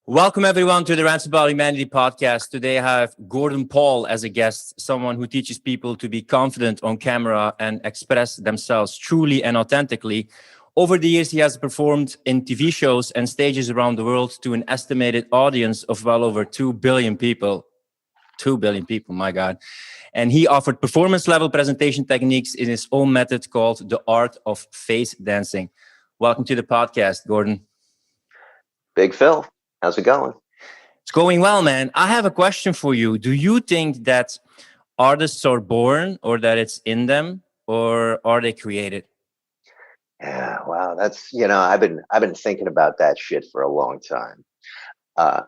Welcome, everyone, to the Rants About Humanity podcast. Today, I have Gordon Paul as a guest, someone who teaches people to be confident on camera and express themselves truly and authentically. Over the years, he has performed in TV shows and stages around the world to an estimated audience of well over 2 billion people. 2 billion people, my God. And he offered performance-level presentation techniques in his own method called the art of face dancing. Welcome to the podcast, Gordon. Big Phil, how's it going? It's going well, man. I have a question for you. Do you think that artists are born or that it's in them, or are they created? Yeah, wow, that's I've been thinking about that shit for a long time.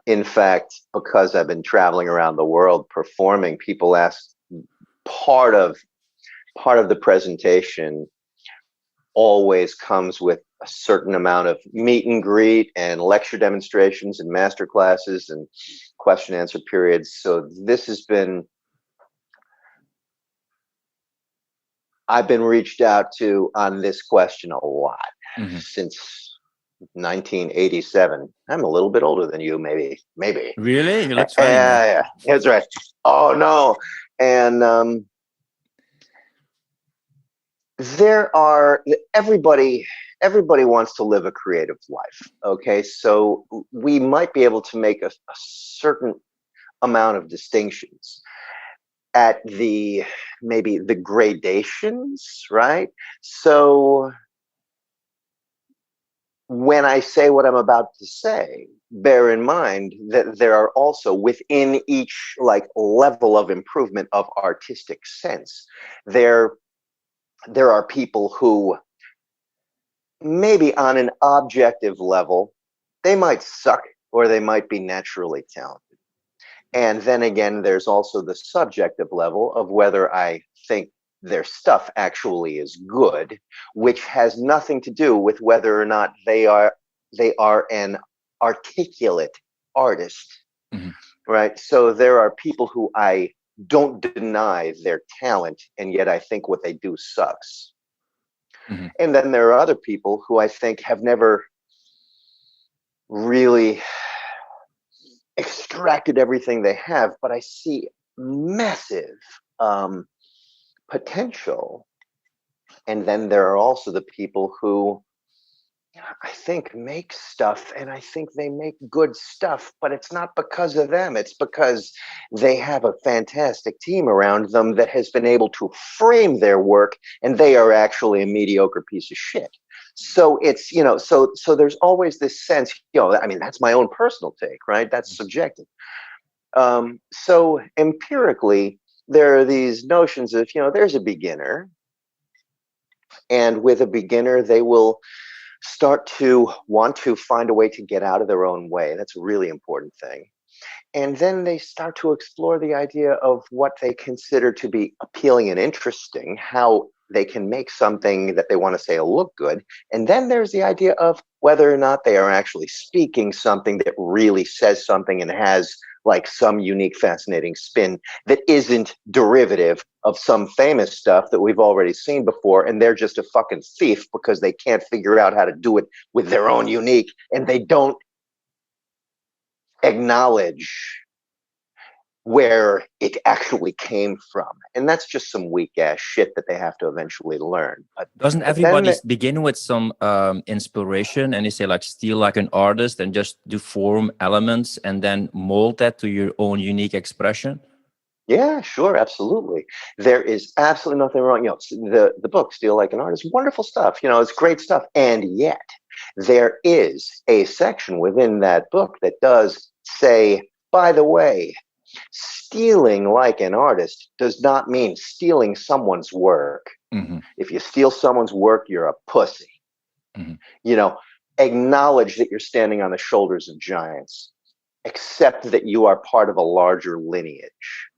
In fact, because I've been traveling around the world performing, people ask part of the presentation always comes with a certain amount of meet and greet and lecture demonstrations and master classes and question answer periods. So I've been reached out to on this question a lot since 1987. I'm a little bit older than you, maybe. Really? You look 20, man. Yeah, that's right. Oh no. And there are everybody wants to live a creative life. Okay, so we might be able to make a certain amount of distinctions at maybe the gradations, right? So when I say what I'm about to say, bear in mind that there are also within each level of improvement of artistic sense, there are people who maybe on an objective level, they might suck or they might be naturally talented. And then again, there's also the subjective level of whether I think their stuff actually is good, which has nothing to do with whether or not they are an articulate artist, right? So there are people who I don't deny their talent, and yet I think what they do sucks. And then there are other people who I think have never really extracted everything they have, but I see massive potential. And then there are also the people who I think make stuff, and I think they make good stuff, but it's not because of them. It's because they have a fantastic team around them that has been able to frame their work, and they are actually a mediocre piece of shit. So it's, so there's always this sense, I mean, that's my own personal take, right? That's subjective. So empirically, there are these notions of, there's a beginner, and with a beginner, they will start to want to find a way to get out of their own way. That's a really important thing. And then they start to explore the idea of what they consider to be appealing and interesting, how they can make something that they want to say look good. And then there's the idea of whether or not they are actually speaking something that really says something and has some unique, fascinating spin that isn't derivative of some famous stuff that we've already seen before. And they're just a fucking thief because they can't figure out how to do it with their own unique, and they don't acknowledge where it actually came from. And that's just some weak ass shit that they have to eventually learn. Doesn't everybody begin with some inspiration, and they say steal like an artist and just do form elements and then mold that to your own unique expression? Yeah, sure, absolutely. There is absolutely nothing wrong. The book Steal Like an Artist, wonderful stuff. It's great stuff. And yet there is a section within that book that does say, by the way, stealing like an artist does not mean stealing someone's work. If you steal someone's work, you're a pussy. Acknowledge that you're standing on the shoulders of giants. Accept that you are part of a larger lineage.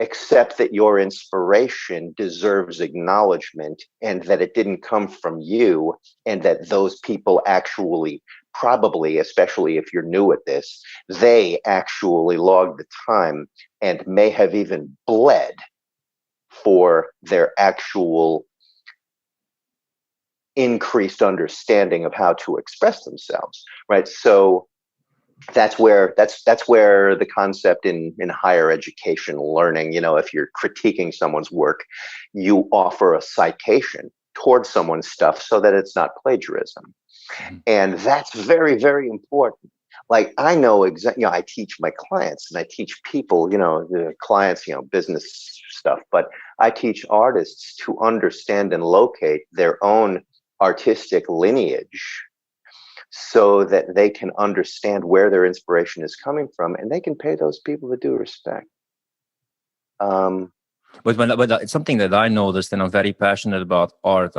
Accept that your inspiration deserves acknowledgement, and that it didn't come from you, and that those people actually, probably, especially if you're new at this, they actually logged the time and may have even bled for their actual increased understanding of how to express themselves, right? So that's where the concept in higher education learning, if you're critiquing someone's work, you offer a citation towards someone's stuff so that it's not plagiarism. Mm-hmm. And that's very, very important. Like, I know exactly, I teach my clients and I teach people, the clients, business stuff, but I teach artists to understand and locate their own artistic lineage so that they can understand where their inspiration is coming from, and they can pay those people the due respect. But it's something that I noticed, and I'm very passionate about art.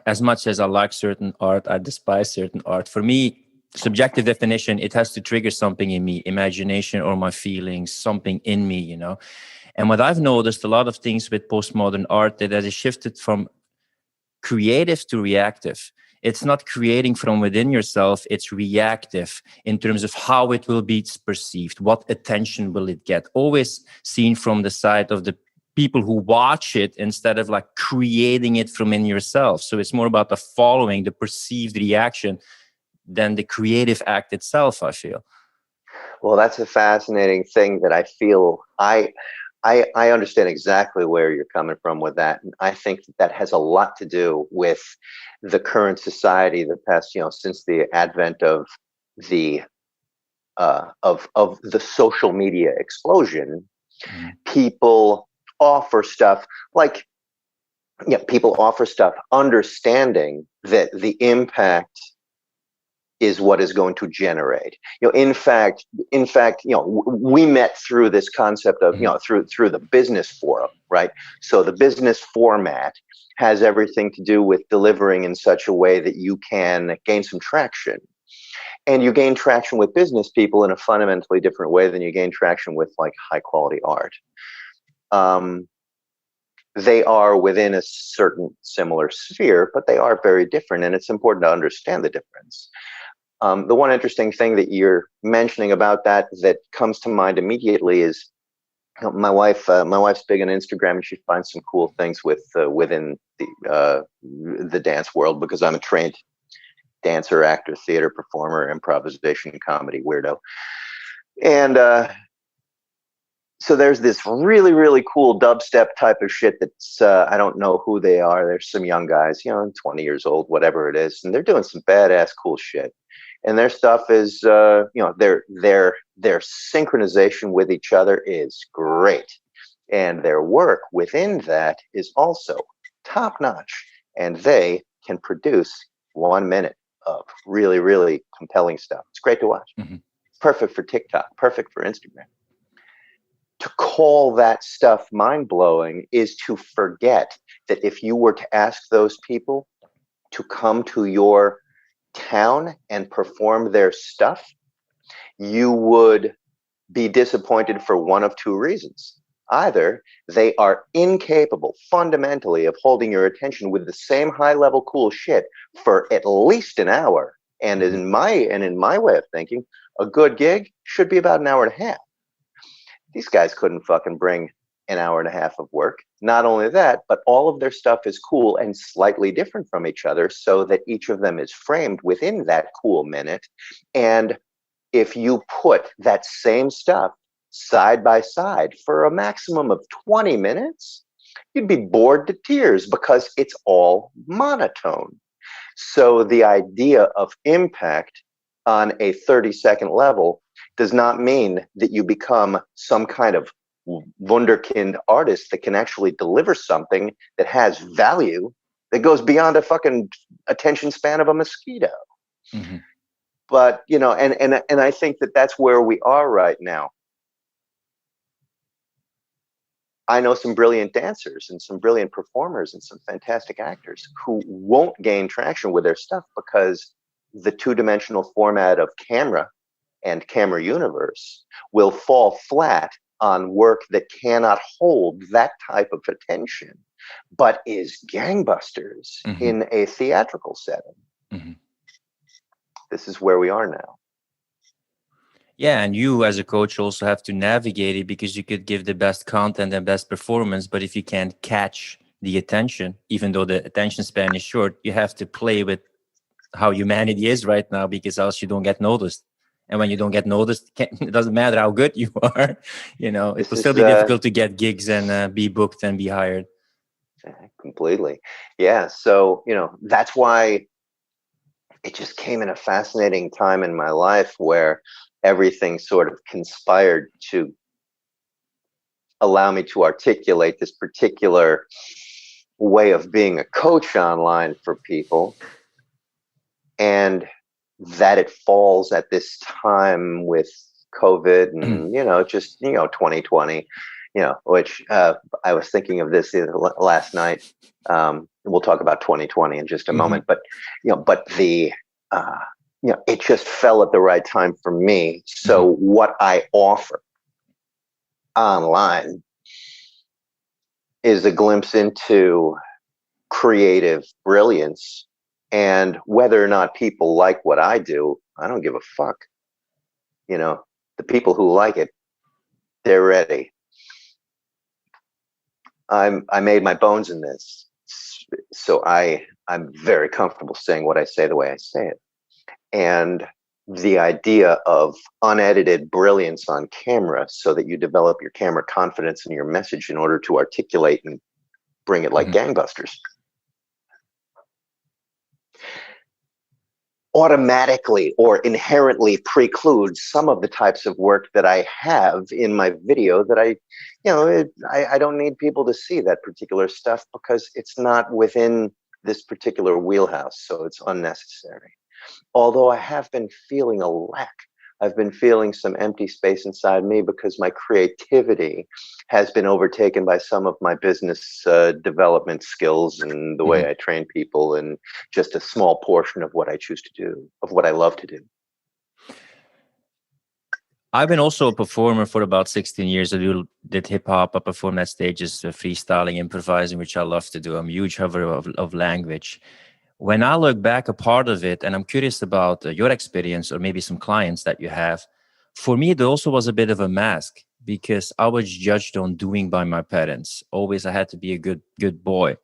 As much as I like certain art, I despise certain art. For me, subjective definition, it has to trigger something in me, imagination or my feelings, something in me, And what I've noticed, a lot of things with postmodern art, that has shifted from creative to reactive. It's not creating from within yourself, it's reactive in terms of how it will be perceived, what attention will it get, always seen from the side of the people who watch it instead of like creating it from in yourself. So it's more about the following, the perceived reaction than the creative act itself, I feel. Well, that's a fascinating thing that I feel I understand exactly where you're coming from with that. And I think that has a lot to do with the current society, the past, since the advent of the social media explosion. Mm-hmm. People offer stuff understanding that the impact is what is going to generate. In fact, we met through this concept of, through the business forum, right? So the business format has everything to do with delivering in such a way that you can gain some traction. And you gain traction with business people in a fundamentally different way than you gain traction with like high quality art. They are within a certain similar sphere, but they are very different, and it's important to understand the difference. The one interesting thing that you're mentioning about that comes to mind immediately is my wife. My wife's big on Instagram, and she finds some cool things within the dance world, because I'm a trained dancer, actor, theater performer, improvisation, comedy weirdo, and so there's this really, really cool dubstep type of shit that's, I don't know who they are. There's some young guys, 20 years old, whatever it is, and they're doing some badass cool shit. And their stuff is, their synchronization with each other is great. And their work within that is also top notch. And they can produce 1 minute of really, really compelling stuff. It's great to watch. Mm-hmm. Perfect for TikTok, perfect for Instagram. To call that stuff mind-blowing is to forget that if you were to ask those people to come to your town and perform their stuff, you would be disappointed for one of two reasons. Either they are incapable fundamentally of holding your attention with the same high-level cool shit for at least an hour, and in my way of thinking, a good gig should be about an hour and a half. These guys couldn't fucking bring an hour and a half of work. Not only that, but all of their stuff is cool and slightly different from each other, so that each of them is framed within that cool minute. And if you put that same stuff side by side for a maximum of 20 minutes, you'd be bored to tears because it's all monotone. So the idea of impact on a 30-second level does not mean that you become some kind of wunderkind artist that can actually deliver something that has value that goes beyond a fucking attention span of a mosquito. Mm-hmm. But, and I think that that's where we are right now. I know some brilliant dancers and some brilliant performers and some fantastic actors who won't gain traction with their stuff because the two-dimensional format of camera and camera universe will fall flat on work that cannot hold that type of attention, but is gangbusters mm-hmm. in a theatrical setting. Mm-hmm. This is where we are now. Yeah, and you as a coach also have to navigate it, because you could give the best content and best performance, but if you can't catch the attention, even though the attention span is short, you have to play with how humanity is right now, because else you don't get noticed. And when you don't get noticed, it doesn't matter how good you are. You know, it This will still is be difficult to get gigs and be booked and be hired. completely. Yeah. So, that's why it just came in a fascinating time in my life where everything sort of conspired to allow me to articulate this particular way of being a coach online for people, and that it falls at this time with COVID and, just, 2020, which I was thinking of this last night. We'll talk about 2020 in just a moment, but, it just fell at the right time for me. So what I offer online is a glimpse into creative brilliance, and whether or not people like what I do, I don't give a fuck. The people who like it, they're ready. I made my bones in this, so I'm very comfortable saying what I say the way I say it. And the idea of unedited brilliance on camera, so that you develop your camera confidence in your message in order to articulate and bring it like gangbusters, automatically or inherently precludes some of the types of work that I have in my video that I don't need people to see that particular stuff because it's not within this particular wheelhouse, so it's unnecessary. Although I have been feeling a lack. I've been feeling some empty space inside me because my creativity has been overtaken by some of my business development skills and the way I train people, and just a small portion of what I choose to do, of what I love to do. I've been also a performer for about 16 years. I did hip hop. I performed at stages, freestyling, improvising, which I love to do. I'm a huge lover of language. When I look back, a part of it, and I'm curious about your experience or maybe some clients that you have, for me, it also was a bit of a mask because I was judged on doing by my parents. Always, I had to be a good boy.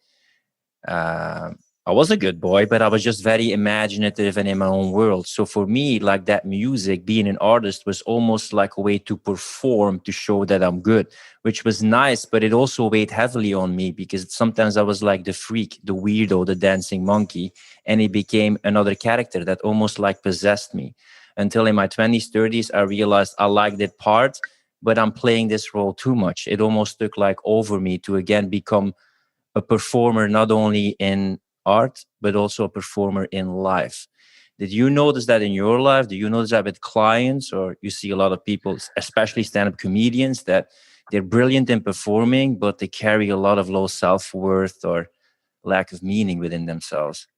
I was a good boy, but I was just very imaginative and in my own world. So for me, like that music, being an artist was almost like a way to perform, to show that I'm good, which was nice, but it also weighed heavily on me because sometimes I was like the freak, the weirdo, the dancing monkey, and it became another character that almost like possessed me. Until in my 20s, 30s, I realized I liked that part, but I'm playing this role too much. It almost took like over me to again become a performer, not only in art, but also a performer in life. Did you notice that in your life? Do you notice that with clients, or you see a lot of people, especially stand-up comedians, that they're brilliant in performing, but they carry a lot of low self-worth or lack of meaning within themselves?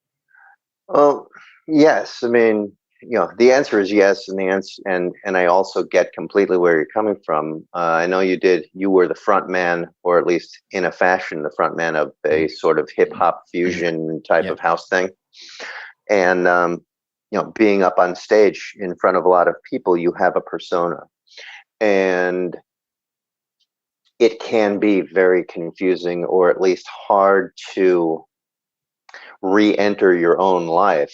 Well, yes. I mean, the answer is yes, and the answer, and I also get completely where you're coming from. I know you were the front man, or at least in a fashion, the front man of a sort of hip hop fusion type of house thing. And, being up on stage in front of a lot of people, you have a persona, and it can be very confusing, or at least hard to re-enter your own life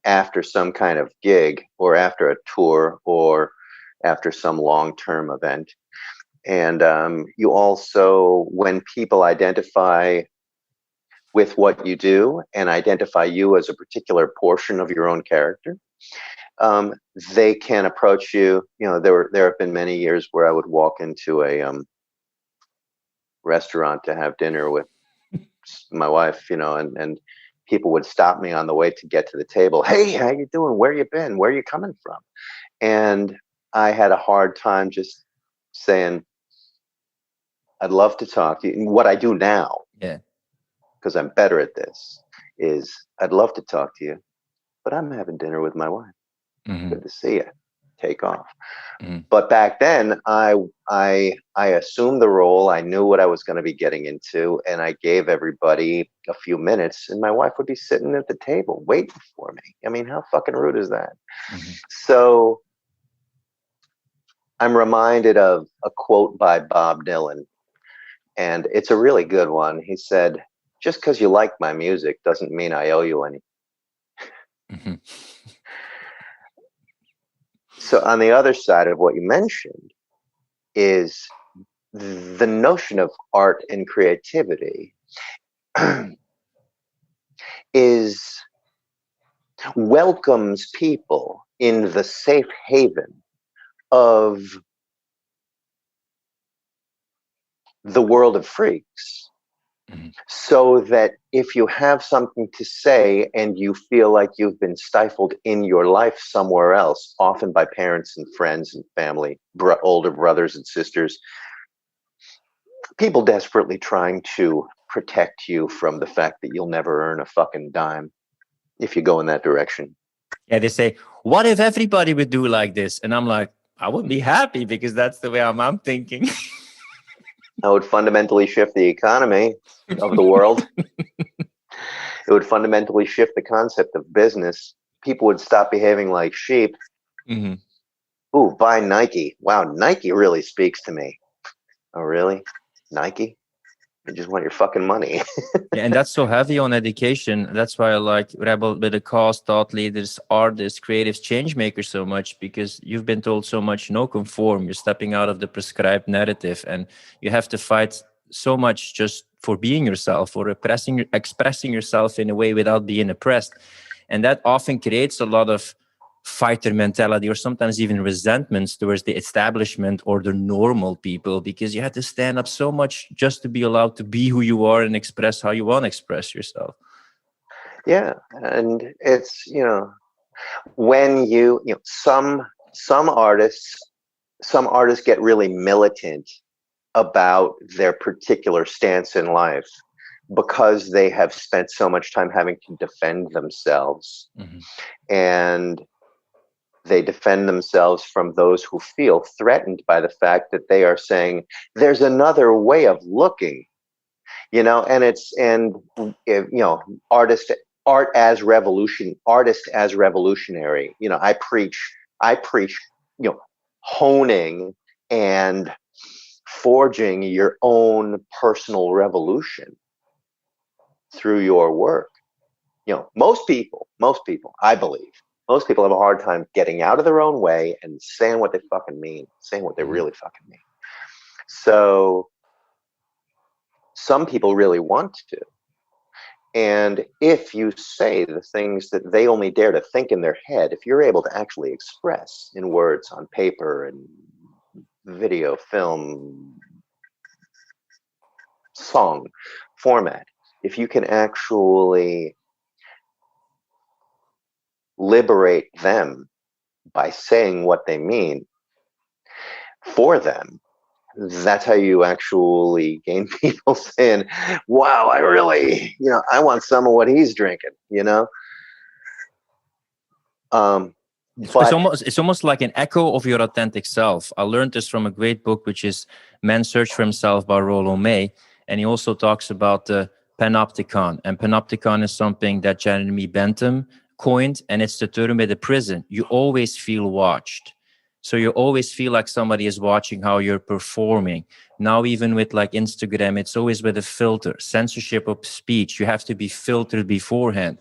after some kind of gig, or after a tour, or after some long-term event. And you also, when people identify with what you do and identify you as a particular portion of your own character, they can approach you. There have been many years where I would walk into a restaurant to have dinner with my wife, and people would stop me on the way to get to the table. Hey, how you doing? Where you been? Where you coming from? And I had a hard time just saying, I'd love to talk to you. And what I do now, because I'm better at this, is I'd love to talk to you, but I'm having dinner with my wife. Good to see you. Take off. But back then, I assumed the role. I knew what I was going to be getting into, and I gave everybody a few minutes, and my wife would be sitting at the table waiting for me. I mean, how fucking rude is that? So I'm reminded of a quote by Bob Dylan, and it's a really good one. He said, "Just because you like my music doesn't mean I owe you any." So on the other side of what you mentioned is the notion of art and creativity is welcomes people in the safe haven of the world of freaks. Mhm. So that if you have something to say and you feel like you've been stifled in your life somewhere else, often by parents and friends and family, older brothers and sisters, people desperately trying to protect you from the fact that you'll never earn a fucking dime if you go in that direction. Yeah, they say, what if everybody would do like this? And I'm like, I would be happy because that's the way I'm thinking. That would fundamentally shift the economy of the world. It would fundamentally shift the concept of business. People would stop behaving like sheep. Mm-hmm. Ooh, buy Nike. Wow, Nike really speaks to me. Oh, really? Nike? I just want your fucking money. Yeah, and that's so heavy on education. That's why I like Rebel with the cause, thought leaders, artists, creatives, change makers so much, because you've been told so much, no conform. You're stepping out of the prescribed narrative, and you have to fight so much just for being yourself or expressing yourself in a way without being oppressed. And that often creates a lot of fighter mentality or sometimes even resentments towards the establishment or the normal people, because you had to stand up so much just to be allowed to be who you are and express how you want to express yourself. Yeah, and it's, when some artists get really militant about their particular stance in life because they have spent so much time having to defend themselves, Mm-hmm. and they defend themselves from those who feel threatened by the fact that they are saying there's another way of looking, and artist artist as revolutionary. I preach honing and forging your own personal revolution through your work. Most people, I believe, most people have a hard time getting out of their own way and saying what they fucking mean, saying what they Mm-hmm. really fucking mean. So some people really want to. And if you say the things that they only dare to think in their head, if you're able to actually express in words on paper and video, film, song format, if you can actually liberate them by saying what they mean for them, that's how you actually gain people saying, wow, I really, I want some of what he's drinking, um It's but almost like an echo of your authentic self. I learned this from a great book, which is Man's Search for Himself by Rollo May. And he also talks about the panopticon. And panopticon is something that Jeremy Bentham coined, and it's the term with the prison. You always feel watched. So you always feel like somebody is watching how you're performing. Now, even with like Instagram, it's always with a filter, censorship of speech. You have to be filtered beforehand.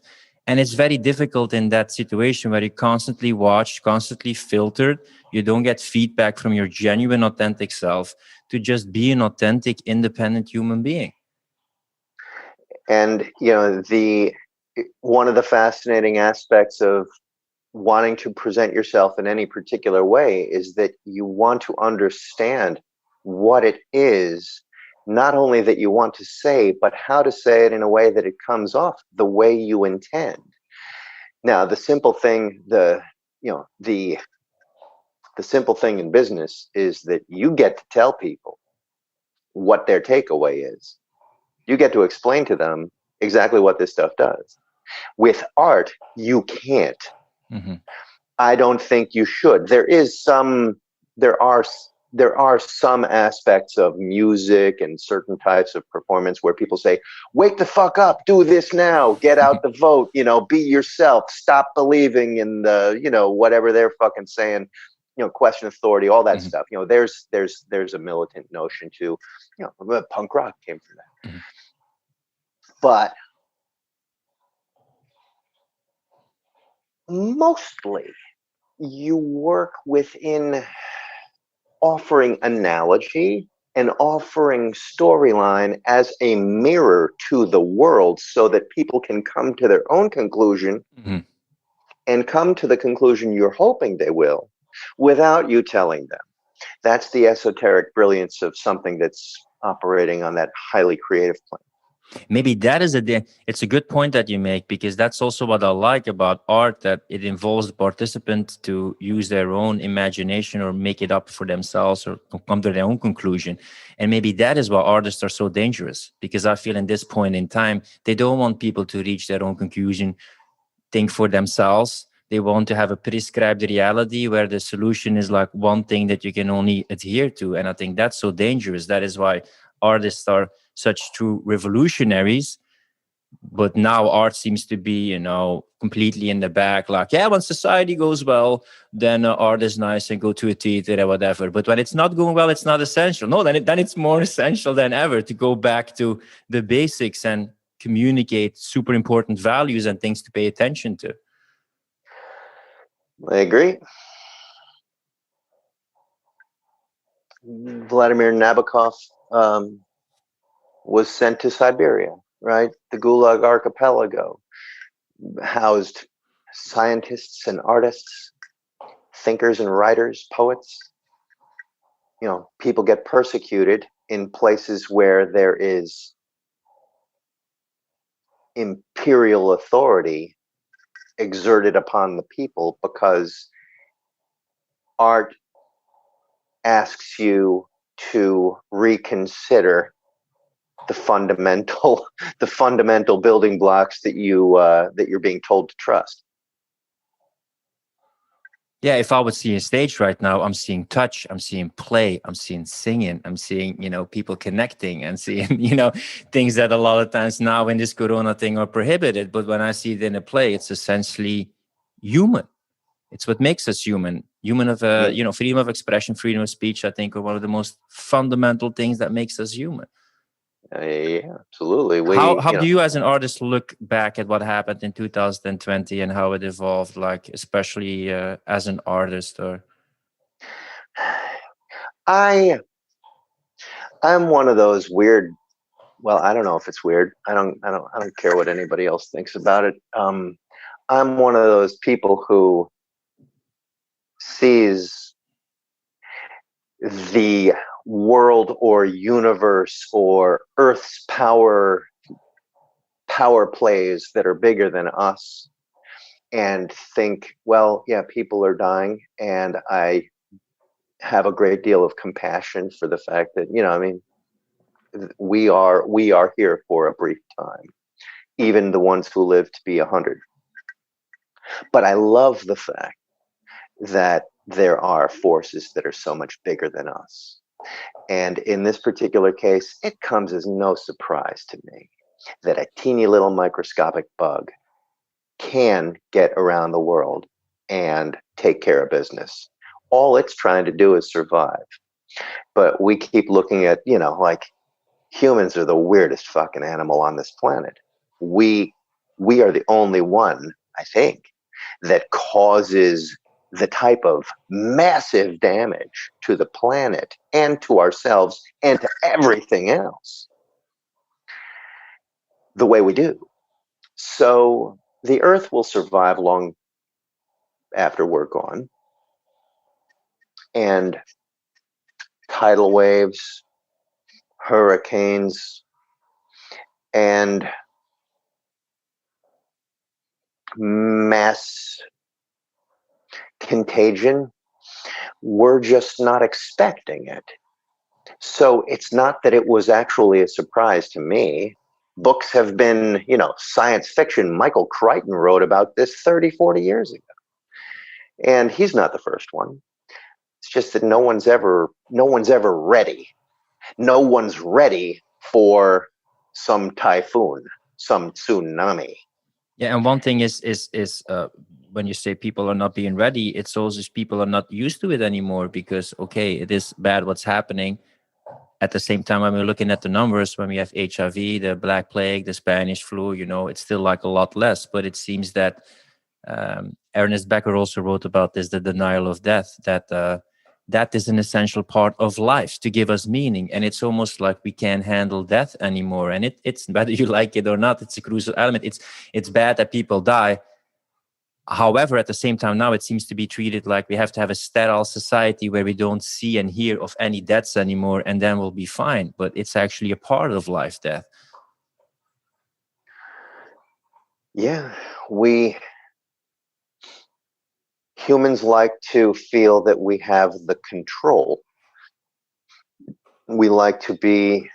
And it's very difficult in that situation where you constantly watch, constantly filtered. You don't get feedback from your genuine, authentic self to just be an authentic, independent human being. and the one of the fascinating aspects of wanting to present yourself in any particular way is that you want to understand what it is, not only that you want to say, but how to say it in a way that it comes off the way you intend. Now, the simple thing, the simple thing in business is that you get to tell people what their takeaway is. You get to explain to them exactly what this stuff does. With art, you can't. Mm-hmm. I don't think you should. There are some aspects of music and certain types of performance where people say, wake the fuck up, do this now, get out the vote, be yourself, stop believing in the, whatever they're fucking saying, question authority, all that Mm-hmm. stuff. There's a militant notion to, punk rock came from that. Mm-hmm. But mostly you work within offering analogy and offering storyline as a mirror to the world so that people can come to their own conclusion Mhm. and come to the conclusion you're hoping they will without you telling them. That's the esoteric brilliance of something that's operating on that highly creative plane. Maybe that is it's a good point that you make, because that's also what I like about art, that it involves the participant to use their own imagination or make it up for themselves or come to their own conclusion. And maybe that is why artists are so dangerous, because I feel in this point in time they don't want people to reach their own conclusion, think for themselves. They want to have a prescribed reality where the solution is like one thing that you can only adhere to. And I think that's so dangerous. That is why artists are such true revolutionaries. But now art seems to be, completely in the back. Like, yeah, when society goes well, then art is nice and go to a theater or whatever. But when it's not going well, it's not essential. No, then it's more essential than ever to go back to the basics and communicate super important values and things to pay attention to. I agree. Vladimir Nabokov was sent to Siberia, right? The Gulag Archipelago housed scientists and artists, thinkers and writers, poets. People get persecuted in places where there is imperial authority exerted upon the people, because art asks you to reconsider the fundamental the fundamental building blocks that you're being told to trust. Yeah, if I would see a stage right now, I'm seeing touch, I'm seeing play, I'm seeing singing, I'm seeing, people connecting and seeing, things that a lot of times now in this Corona thing are prohibited. But when I see it in a play, it's essentially human. It's what makes us human. Human of, freedom of expression, freedom of speech, I think, are one of the most fundamental things that makes us human. Yeah, absolutely. How do you, as an artist, look back at what happened in 2020 and how it evolved, like especially as an artist? Or I'm one of those weird. Well, I don't know if it's weird. I don't care what anybody else thinks about it. I'm one of those people who sees the world or universe or Earth's power plays that are bigger than us, and think, well, yeah, people are dying, and I have a great deal of compassion for the fact that, we are here for a brief time, even the ones who live to be 100. But I love the fact that there are forces that are so much bigger than us. And in this particular case, it comes as no surprise to me that a teeny little microscopic bug can get around the world and take care of business. All it's trying to do is survive. But we keep looking at, like, humans are the weirdest fucking animal on this planet. We are the only one, I think, that causes the type of massive damage to the planet and to ourselves and to everything else the way we do. So the Earth will survive long after we're gone. And tidal waves, hurricanes, and mass contagion, we're just not expecting it. So it's not that it was actually a surprise to me. Books have been, science fiction. Michael Crichton wrote about this 30, 40 years ago. And he's not the first one. It's just that no one's ever ready. No one's ready for some typhoon, some tsunami. yeah, and one thing is when you say people are not being ready, it's also people are not used to it anymore, because okay, it is bad what's happening. At the same time, when we're looking at the numbers, when we have HIV, the Black Plague, the Spanish flu, it's still like a lot less. But it seems that Ernest Becker also wrote about this, the denial of death, that that is an essential part of life to give us meaning. And it's almost like we can't handle death anymore. And it's whether you like it or not, it's a crucial element. It's bad that people die. However, at the same time, now it seems to be treated like we have to have a sterile society where we don't see and hear of any deaths anymore, and then we'll be fine. But it's actually a part of life, death. Yeah, we humans like to feel that we have the control. We like to be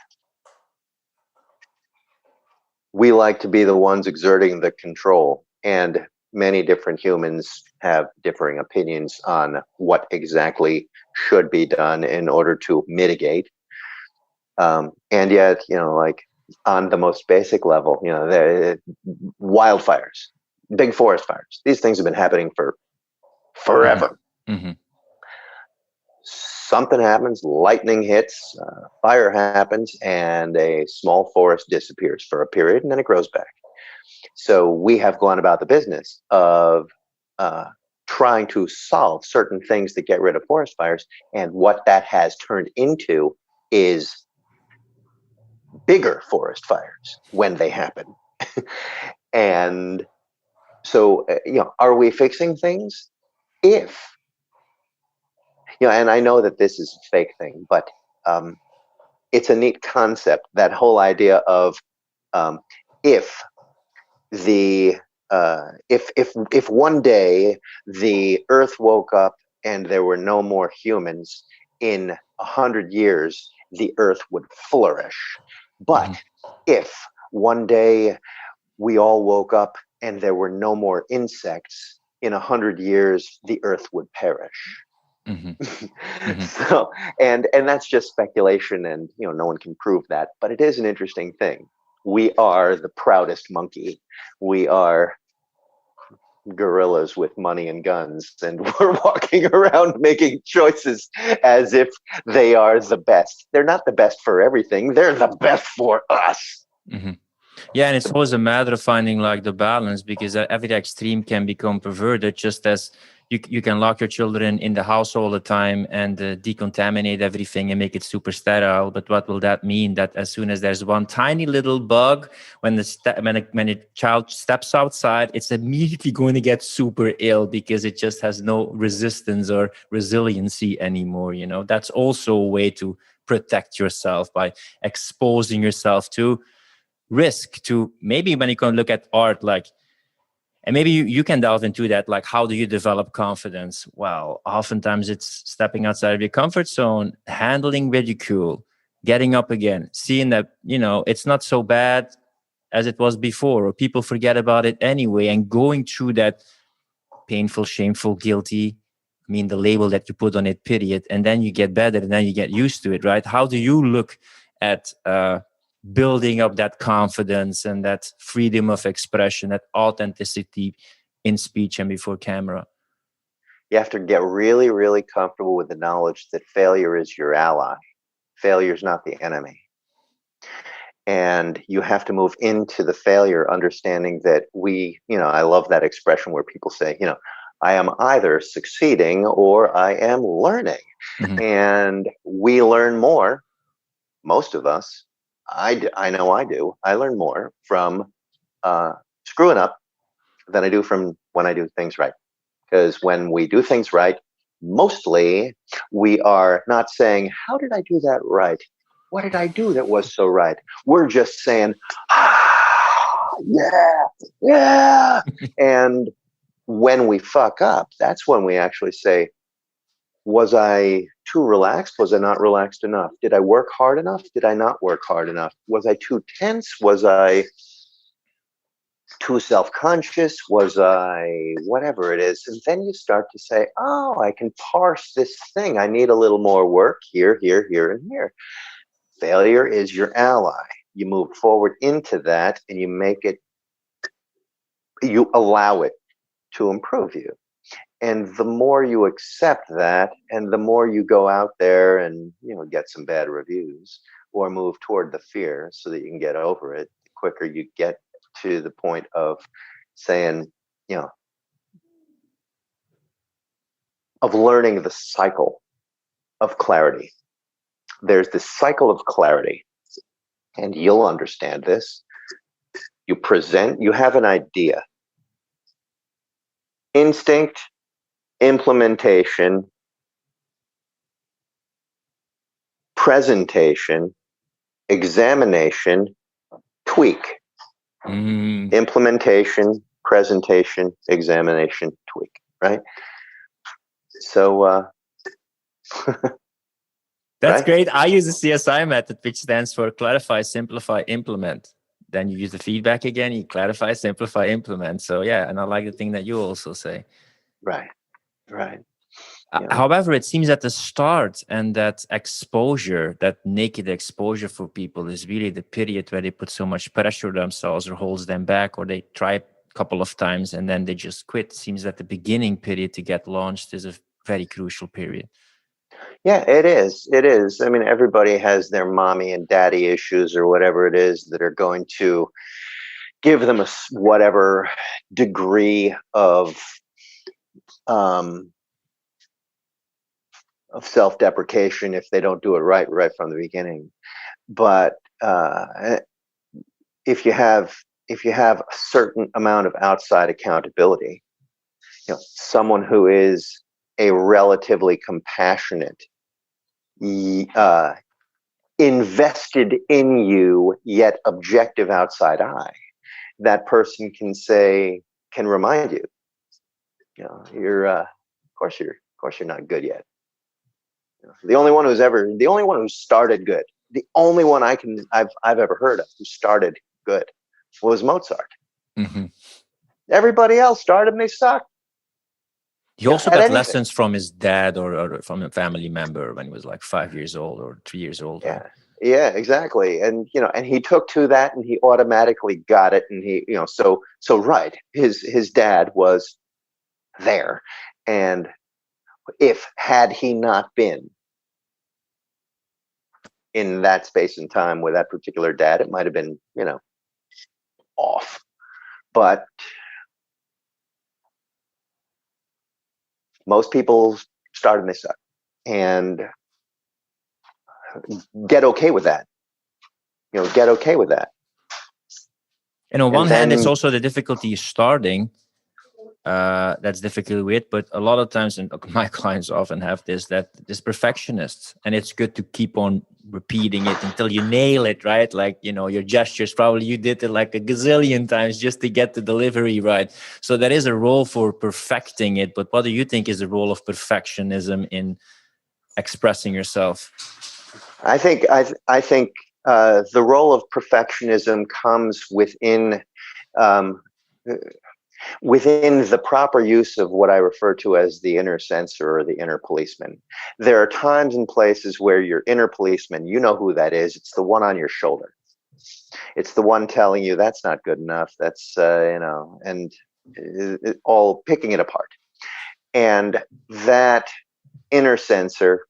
the ones exerting the control, and many different humans have differing opinions on what exactly should be done in order to mitigate. And yet, like on the most basic level, the wildfires, big forest fires, these things have been happening for forever. Mm-hmm. Something happens, lightning hits, fire happens, and a small forest disappears for a period, and then it grows back. So we have gone about the business of trying to solve certain things that get rid of forest fires, and what that has turned into is bigger forest fires when they happen. And so, are we fixing things? If, and I know that this is a fake thing, but it's a neat concept, that whole idea of if the if one day the earth woke up and there were no more humans, in 100 years the earth would flourish. But if one day we all woke up and there were no more insects, in 100 years the earth would perish. So, and that's just speculation, and no one can prove that, but it is an interesting thing. We are the proudest monkey. We are gorillas with money and guns, and we're walking around making choices as if they are the best. They're not the best for everything. They're the best for us. Yeah, and it's always a matter of finding like the balance, because every extreme can become perverted, just as you can lock your children in the house all the time and decontaminate everything and make it super sterile. But what will that mean? That as soon as there's one tiny little bug, when a child steps outside, it's immediately going to get super ill because it just has no resistance or resiliency anymore. That's also a way to protect yourself, by exposing yourself to risk. To maybe when you can look at art, like, and maybe you can delve into that, like, how do you develop confidence? Well, oftentimes it's stepping outside of your comfort zone, handling ridicule, getting up again, seeing that it's not so bad as it was before, or people forget about it anyway, and going through that painful, shameful, guilty, the label that you put on it, period. And then you get better, and then you get used to it, right? How do you look at building up that confidence and that freedom of expression, that authenticity in speech and before camera? You have to get really, really comfortable with the knowledge that failure is your ally. Failure is not the enemy. And you have to move into the failure understanding that I love that expression where people say, I am either succeeding or I am learning. And we learn more, most of us, I know I do. I learn more from screwing up than I do from when I do things right. Because when we do things right, mostly we are not saying, how did I do that right? What did I do that was so right? We're just saying, yeah. And when we fuck up, that's when we actually say, was I too relaxed? Was I not relaxed enough? Did I work hard enough? Did I not work hard enough? Was I too tense? Was I too self-conscious? Was I whatever it is? And then you start to say, oh, I can parse this thing. I need a little more work here, here, here, and here. Failure is your ally. You move forward into that and you allow it to improve you. And the more you accept that, and the more you go out there and get some bad reviews, or move toward the fear so that you can get over it, the quicker you get to the point of saying, of learning the cycle of clarity. There's this cycle of clarity, and you'll understand this. You have an idea. Instinct, implementation, presentation, examination, tweak. Implementation, presentation, examination, tweak, right? So that's right? great. I use the CSI method, which stands for clarify, simplify, implement. Then you use the feedback again, you clarify, simplify, implement. So yeah, and I like the thing that you also say. Right. However, it seems at the start, and that exposure, that naked exposure for people, is really the period where they put so much pressure on themselves or holds them back, or they try a couple of times and then they just quit. It seems that the beginning period to get launched is a very crucial period. Yeah, it is. It is. I mean, everybody has their mommy and daddy issues or whatever it is that are going to give them whatever degree of self-deprecation if they don't do it right from the beginning. But if you have a certain amount of outside accountability, someone who is a relatively compassionate, invested in you yet objective outside eye, that person can remind you, you're of course you're not good yet. The only one who started good, the only one I've ever heard of who started good was Mozart. Mm-hmm. Everybody else started and they sucked. He also got lessons from his dad or from a family member when he was like 5 years old or 3 years old. Yeah, right? Yeah, exactly. And and he took to that and he automatically got it. And he, so right, his dad was there, and had he not been in that space and time with that particular dad, it might have been, off. But most people start and they suck, and get okay with that. Get okay with that. And on one hand, it's also the difficulty starting. That's difficult with, but a lot of times, and my clients often have this perfectionists, and it's good to keep on repeating it until you nail it, right? Like, your gestures, probably you did it like a gazillion times just to get the delivery right. So there is a role for perfecting it, but what do you think is the role of perfectionism in expressing yourself? I think the role of perfectionism comes within the proper use of what I refer to as the inner censor or the inner policeman. There are times and places where your inner policeman, you know who that is. It's the one on your shoulder. It's the one telling you that's not good enough. That's, and all picking it apart. And that inner censor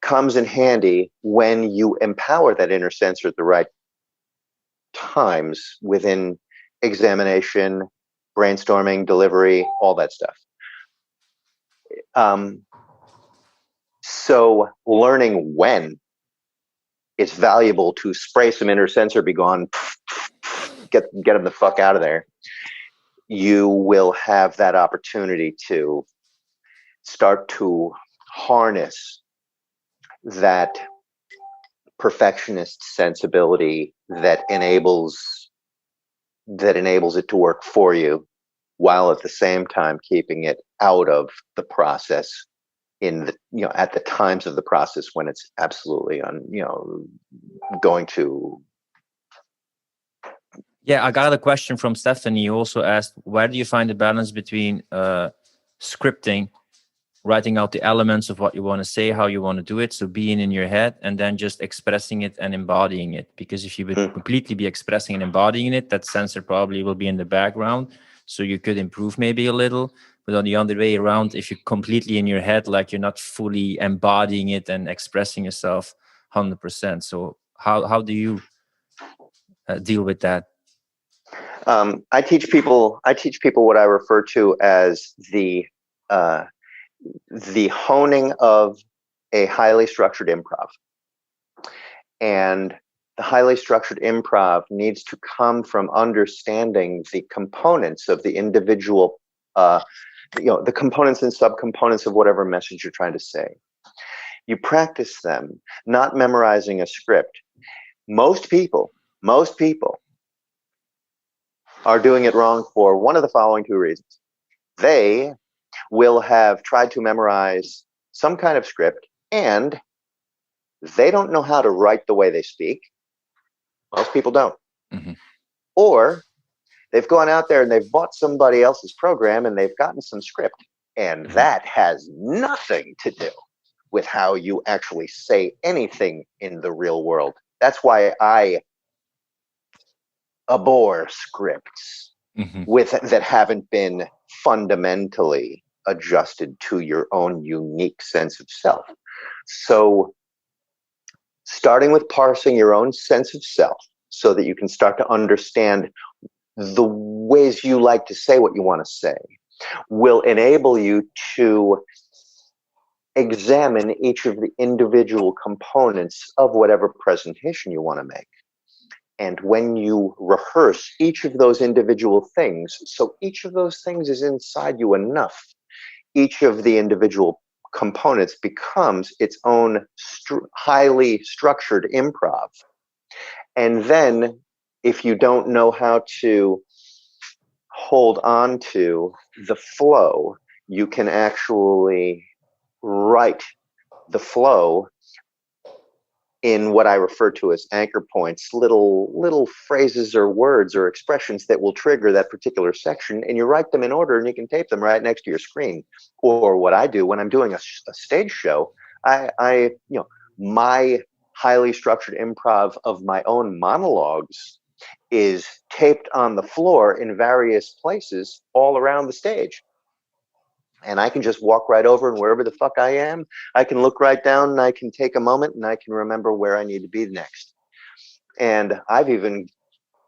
comes in handy when you empower that inner censor at the right times within examination, brainstorming, delivery, all that stuff. So learning when it's valuable to spray some inner censor, be gone, get them the fuck out of there. You will have that opportunity to start to harness that perfectionist sensibility that enables it to work for you, while at the same time keeping it out of the process at the times of the process when it's absolutely going to. Yeah, I got a question from Stephanie, who also asked, where do you find the balance between scripting, writing out the elements of what you want to say, how you want to do it, so being in your head, and then just expressing it and embodying it? Because if you would completely be expressing and embodying it, that sensor probably will be in the background, so you could improve maybe a little. But on the other way around, if you're completely in your head, like you're not fully embodying it and expressing yourself 100%. So how do you deal with that? I teach people what I refer to as the the honing of a highly structured improv. And the highly structured improv needs to come from understanding the components of the individual, the components and subcomponents of whatever message you're trying to say. You practice them, not memorizing a script. Most people are doing it wrong for one of the following two reasons. They will have tried to memorize some kind of script, and they don't know how to write the way they speak. Most people don't. Mm-hmm. Or they've gone out there and they've bought somebody else's program and they've gotten some script, and Mm-hmm. that has nothing to do with how you actually say anything in the real world. That's why I abhor scripts Mm-hmm. that haven't been fundamentally adjusted to your own unique sense of self. So starting with parsing your own sense of self so that you can start to understand the ways you like to say what you want to say will enable you to examine each of the individual components of whatever presentation you want to make. And when you rehearse each of those individual things, so each of those things is inside you enough, each of the individual components becomes its own highly structured improv. And then if you don't know how to hold on to the flow, you can actually write the flow in what I refer to as anchor points, little phrases or words or expressions that will trigger that particular section, and you write them in order and you can tape them right next to your screen. Or what I do when I'm doing a stage show, I my highly structured improv of my own monologues is taped on the floor in various places all around the stage. And I can just walk right over, and wherever the fuck I am, I can look right down and I can take a moment and I can remember where I need to be next. And I've even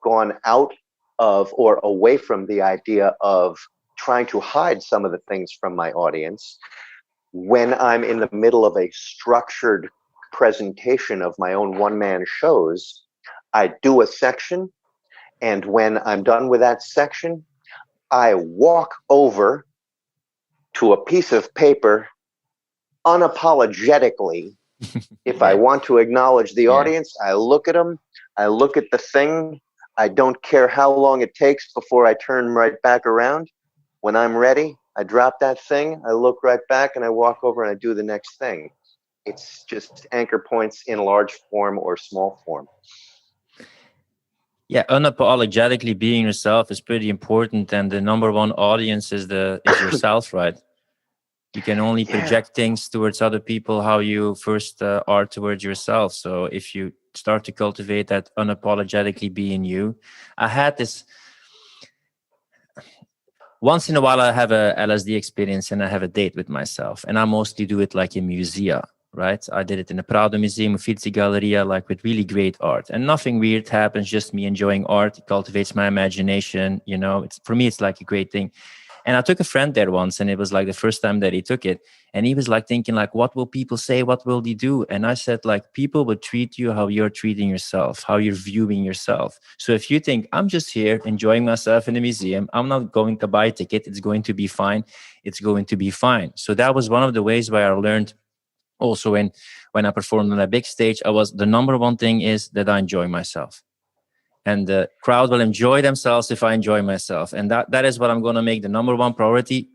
gone out of or away from the idea of trying to hide some of the things from my audience when I'm in the middle of a structured presentation of my own one-man shows. I do a section, and when I'm done with that section, I walk over to a piece of paper unapologetically. If I want to acknowledge the audience, I look at them, I look at the thing. I don't care how long it takes before I turn right back around. When I'm ready, I drop that thing, I look right back, and I walk over and I do the next thing. It's just anchor points in large form or small form. Yeah, unapologetically being yourself is pretty important, and the number one audience is yourself, right? You can only project things towards other people how you first are towards yourself. So if you start to cultivate that unapologetically being you, I had this once in a while. I have a LSD experience and I have a date with myself, and I mostly do it like in musea. Right, I did it in the Prado Museum, Uffizi Galleria, like with really great art, and nothing weird happens. Just me enjoying art. It cultivates my imagination. You know, it's for me, it's like a great thing. And I took a friend there once, and it was like the first time that he took it. And he was like thinking, like, what will people say? What will they do? And I said, like, people will treat you how you're treating yourself, how you're viewing yourself. So if you think I'm just here enjoying myself in the museum, I'm not going to buy a ticket, it's going to be fine. It's going to be fine. So that was one of the ways where I learned also when I performed on a big stage. I was the number one thing is that I enjoy myself. And the crowd will enjoy themselves if I enjoy myself. And that is what I'm going to make the number one priority,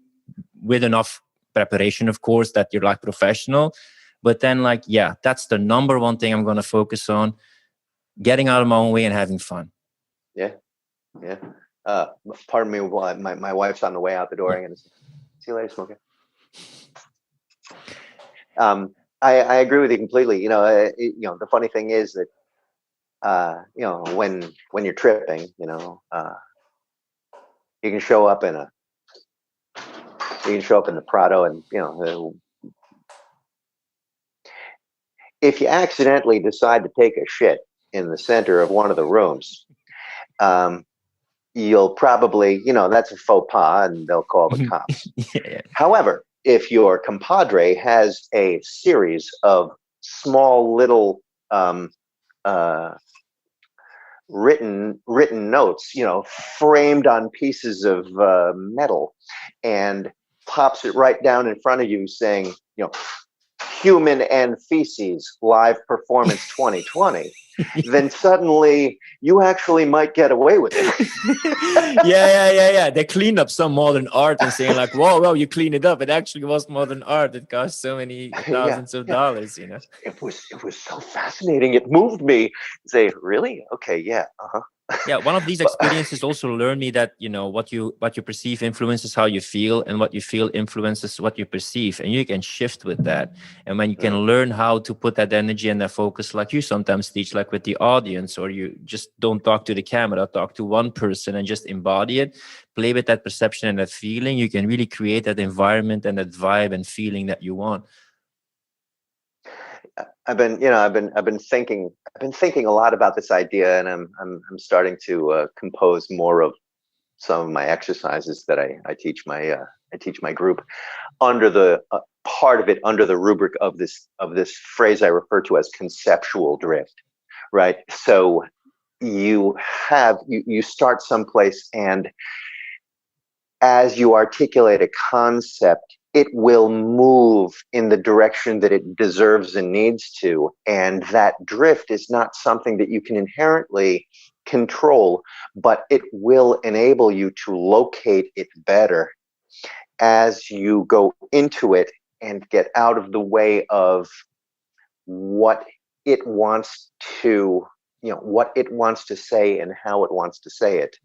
with enough preparation, of course, that you're like professional. But then like, yeah, that's the number one thing I'm going to focus on, getting out of my own way and having fun. Yeah. Pardon me, my wife's on the way out the door. I'm going to see you later, Smoker. I agree with you completely. The funny thing is that when you're tripping, you can show up in the Prado, and if you accidentally decide to take a shit in the center of one of the rooms, you'll probably, that's a faux pas, and they'll call the cops. Yeah. However, if your compadre has a series of small little written notes, framed on pieces of metal, and pops it right down in front of you saying, human and feces live performance 2020, then suddenly you actually might get away with it. Yeah. They cleaned up some modern art and saying like, whoa, you cleaned it up. It actually was modern art. It cost so many thousands of dollars, It was so fascinating. It moved me. Say, really? Okay, yeah. Yeah, one of these experiences also learned me that what you perceive influences how you feel, and what you feel influences what you perceive, and you can shift with that. And when you can learn how to put that energy and that focus, like you sometimes teach, like with the audience, or you just don't talk to the camera, talk to one person and just embody it, play with that perception and that feeling, you can really create that environment and that vibe and feeling that you want. I've been thinking a lot about this idea, and I'm starting to compose more of some of my exercises that I teach my group under the part of it under the rubric of this phrase I refer to as conceptual drift, right? So you start someplace, and as you articulate a concept, it will move in the direction that it deserves and needs to. And that drift is not something that you can inherently control, but it will enable you to locate it better as you go into it and get out of the way of what it wants to, what it wants to say and how it wants to say it.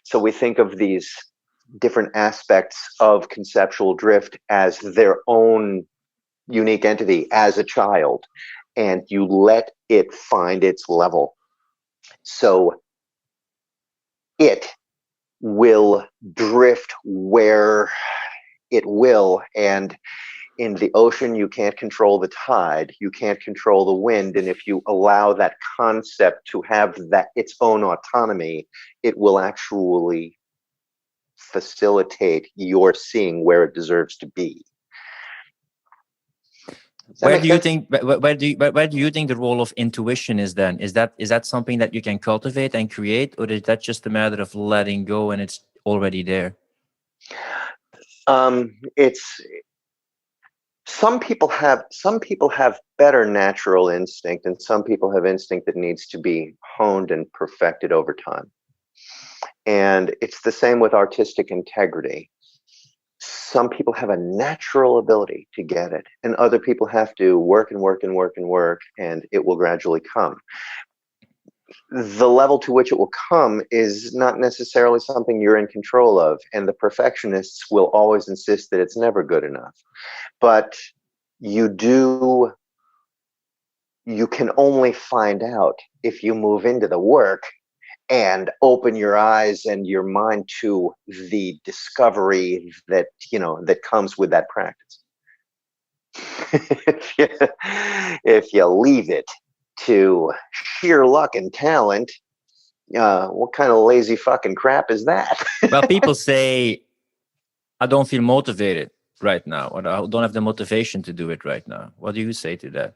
So we think of these different aspects of conceptual drift as their own unique entity as a child, and you let it find its level. So it will drift where it will, and in the ocean you can't control the tide, you can't control the wind, and if you allow that concept to have that its own autonomy, it will actually facilitate your seeing where it deserves to be. Where do you think the role of intuition is then? Is that something that you can cultivate and create, or is that just a matter of letting go and it's already there? It's some people have better natural instinct, and some people have instinct that needs to be honed and perfected over time. And it's the same with artistic integrity. Some people have a natural ability to get it, and other people have to work and work and work and work, and it will gradually come. The level to which it will come is not necessarily something you're in control of, and the perfectionists will always insist that it's never good enough. But you can only find out if you move into the work and open your eyes and your mind to the discovery that comes with that practice. If you leave it to sheer luck and talent, what kind of lazy fucking crap is that? Well, people say, I don't feel motivated right now, or I don't have the motivation to do it right now. What do you say to that?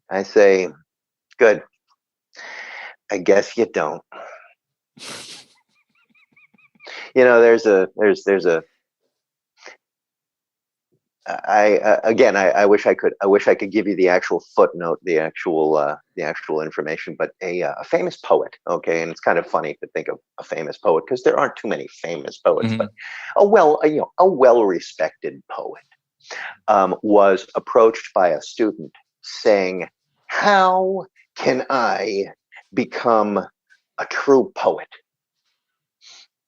I say, good. I guess you don't. There's a I wish I could give you the actual footnote, the actual information, but a famous poet, okay, and it's kind of funny to think of a famous poet because there aren't too many famous poets, but a well-respected poet was approached by a student saying, "How can I become a true poet?"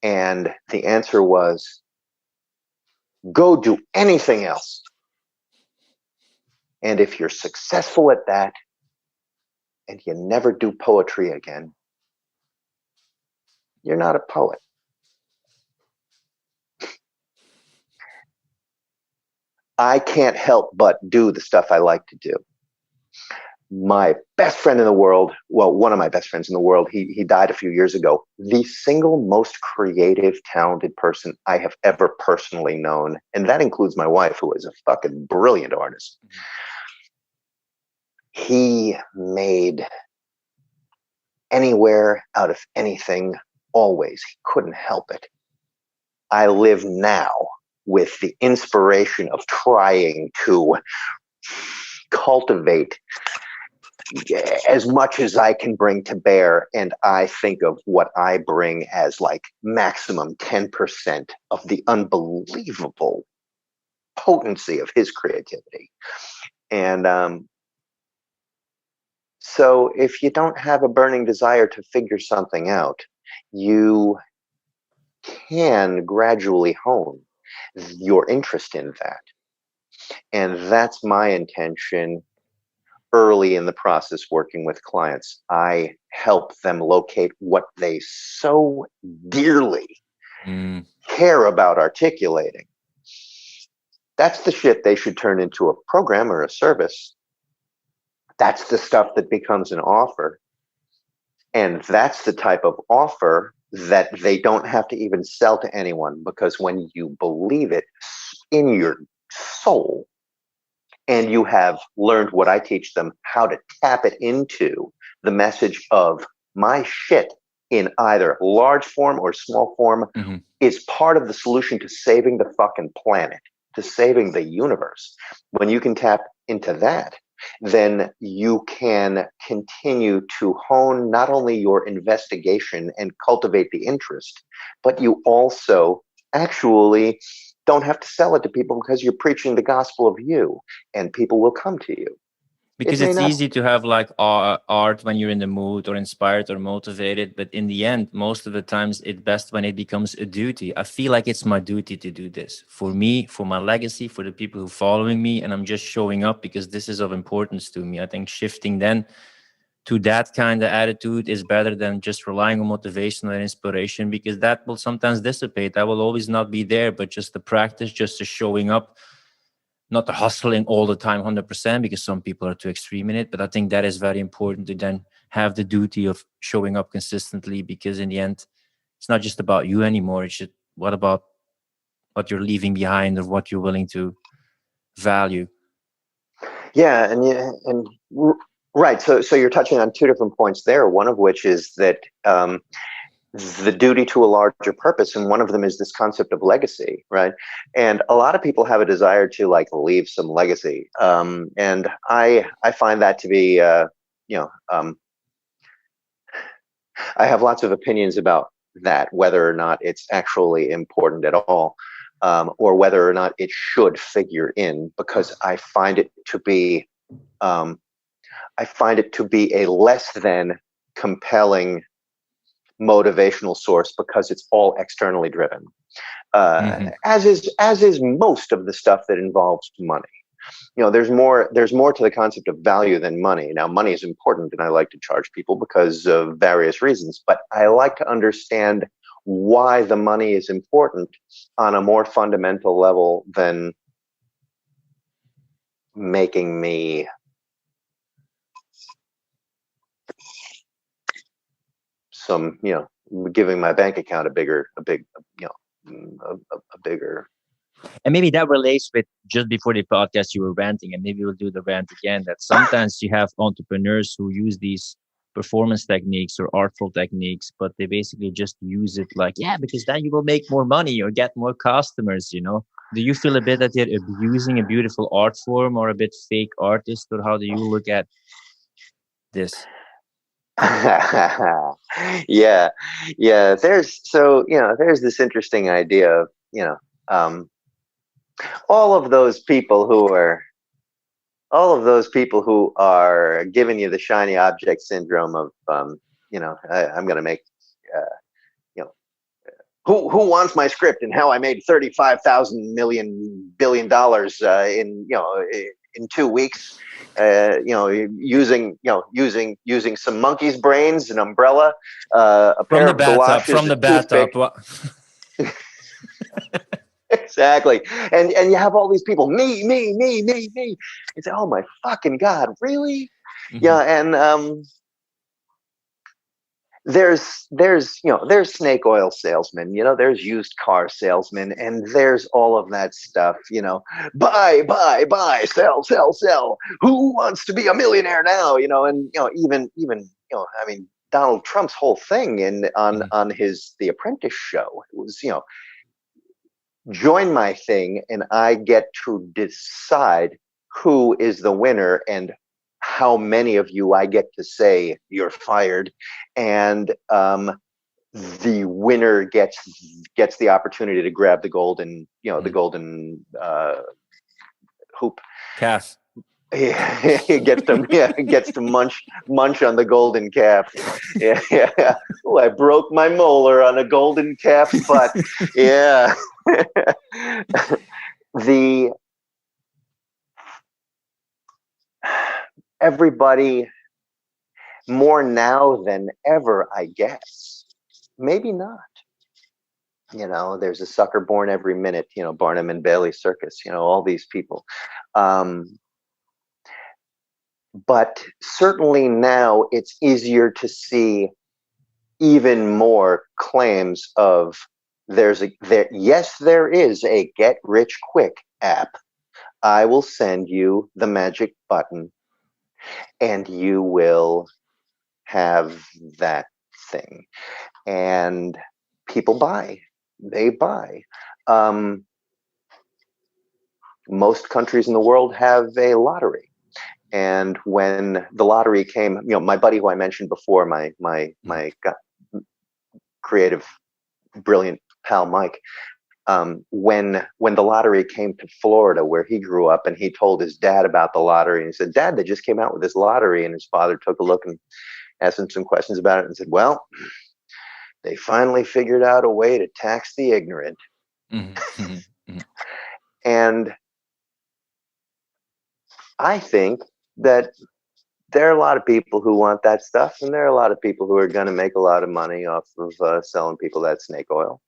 And the answer was, go do anything else. And if you're successful at that and you never do poetry again, you're not a poet. I can't help but do the stuff I like to do. my best friend in the world, well, one of my best friends in the world, he died a few years ago. The single most creative, talented person I have ever personally known, and that includes my wife, who is a fucking brilliant artist. He made anywhere out of anything always. He couldn't help it. I live now with the inspiration of trying to cultivate as much as I can bring to bear. And I think of what I bring as like maximum 10% of the unbelievable potency of his creativity. And so if you don't have a burning desire to figure something out, you can gradually hone your interest in that. And that's my intention early in the process working with clients. I help them locate what they so dearly care about articulating. That's the shit they should turn into a program or a service. That's the stuff that becomes an offer. And that's the type of offer that they don't have to even sell to anyone, because when you believe it in your soul, and you have learned what I teach them, how to tap it into the message of my shit in either large form or small form, is part of the solution to saving the fucking planet, to saving the universe. When you can tap into that, then you can continue to hone not only your investigation and cultivate the interest, but you also actually don't have to sell it to people, because you're preaching the gospel of you, and people will come to you. Because it's easy to have like art when you're in the mood or inspired or motivated, but in the end, most of the times it's best when it becomes a duty. I feel like it's my duty to do this for me, for my legacy, for the people who are following me, and I'm just showing up because this is of importance to me. I think shifting then to that kind of attitude is better than just relying on motivation and inspiration, because that will sometimes dissipate. I will always not be there, but just the practice, just the showing up, not the hustling all the time 100%, because some people are too extreme in it. But I think that is very important, to then have the duty of showing up consistently, because in the end, it's not just about you anymore. It's just what about what you're leaving behind or what you're willing to value. Yeah, and right. So you're touching on two different points there. One of which is that the duty to a larger purpose, and one of them is this concept of legacy, right? And a lot of people have a desire to like leave some legacy, and I find that to be I have lots of opinions about that, whether or not it's actually important at all, or whether or not it should figure in, because I find it to be a less than compelling motivational source, because it's all externally driven, as is most of the stuff that involves money. There's more to the concept of value than money. Now, money is important, and I like to charge people because of various reasons, but I like to understand why the money is important on a more fundamental level than making me some, giving my bank account a bigger. And maybe that relates with just before the podcast you were ranting, and maybe we'll do the rant again, that sometimes you have entrepreneurs who use these performance techniques or artful techniques, but they basically just use it like, yeah, because then you will make more money or get more customers, Do you feel a bit that they're abusing a beautiful art form, or a bit fake artist, or how do you look at this? Yeah. There's this interesting idea of, all of those people who are giving you the shiny object syndrome of, I'm going to make, who wants my script and how I made $35,000 billion in 2 weeks, using some monkey's brains, an umbrella, a pair of galoshes, from the bathtub. Exactly. And you have all these people, me. You say, oh my fucking God, really? Hmm. Yeah, and there's snake oil salesmen, there's used car salesmen, and there's all of that stuff, buy, sell, who wants to be a millionaire now, and even I mean, Donald Trump's whole thing on his The Apprentice show, it was, join my thing and I get to decide who is the winner and how many of you I get to say you're fired, and the winner gets the opportunity to grab the golden, the golden hoop. Calf. He gets to munch on the golden calf. Yeah. Oh, I broke my molar on a golden calf's butt. Yeah. the Everybody, more now than ever, I guess. Maybe not. There's a sucker born every minute, Barnum and Bailey Circus, all these people. But certainly now it's easier to see even more claims of there is a get rich quick app. I will send you the magic button and you will have that thing. And people buy. They buy. Most countries in the world have a lottery. And when the lottery came, my buddy who I mentioned before, my creative, brilliant pal Mike, when the lottery came to Florida, where he grew up, and he told his dad about the lottery, and he said, "Dad, they just came out with this lottery," and his father took a look and asked him some questions about it, and said, "Well, they finally figured out a way to tax the ignorant." And I think that there are a lot of people who want that stuff, and there are a lot of people who are going to make a lot of money off of selling people that snake oil.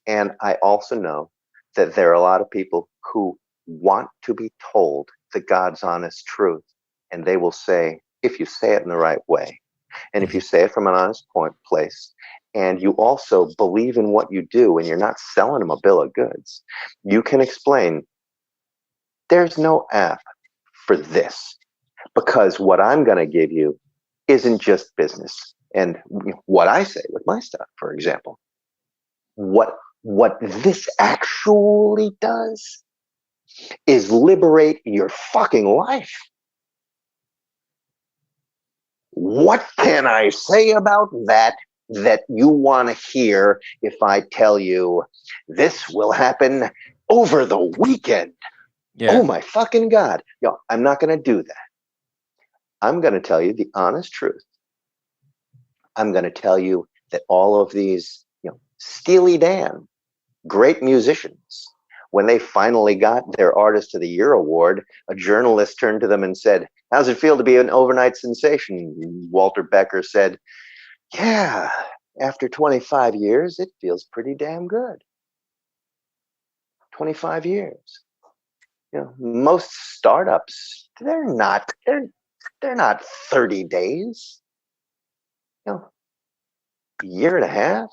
And I also know that there are a lot of people who want to be told the God's honest truth, and they will say, if you say it in the right way, and if you say it from an honest place, and you also believe in what you do, and you're not selling them a bill of goods, you can explain, there's no app for this, because what I'm going to give you isn't just business. And what I say with my stuff, for example, what this actually does is liberate your fucking life. What can I say about that you want to hear if I tell you this will happen over the weekend? Yeah. Oh my fucking God. I'm not going to do that. I'm going to tell you the honest truth. I'm going to tell you that all of these, Steely Dan, great musicians, when they finally got their Artist of the Year award, a journalist turned to them and said, "How's it feel to be an overnight sensation?" Walter Becker said, "Yeah, after 25 years, it feels pretty damn good." 25 years. Most startups, they're not 30 days. A year and a half,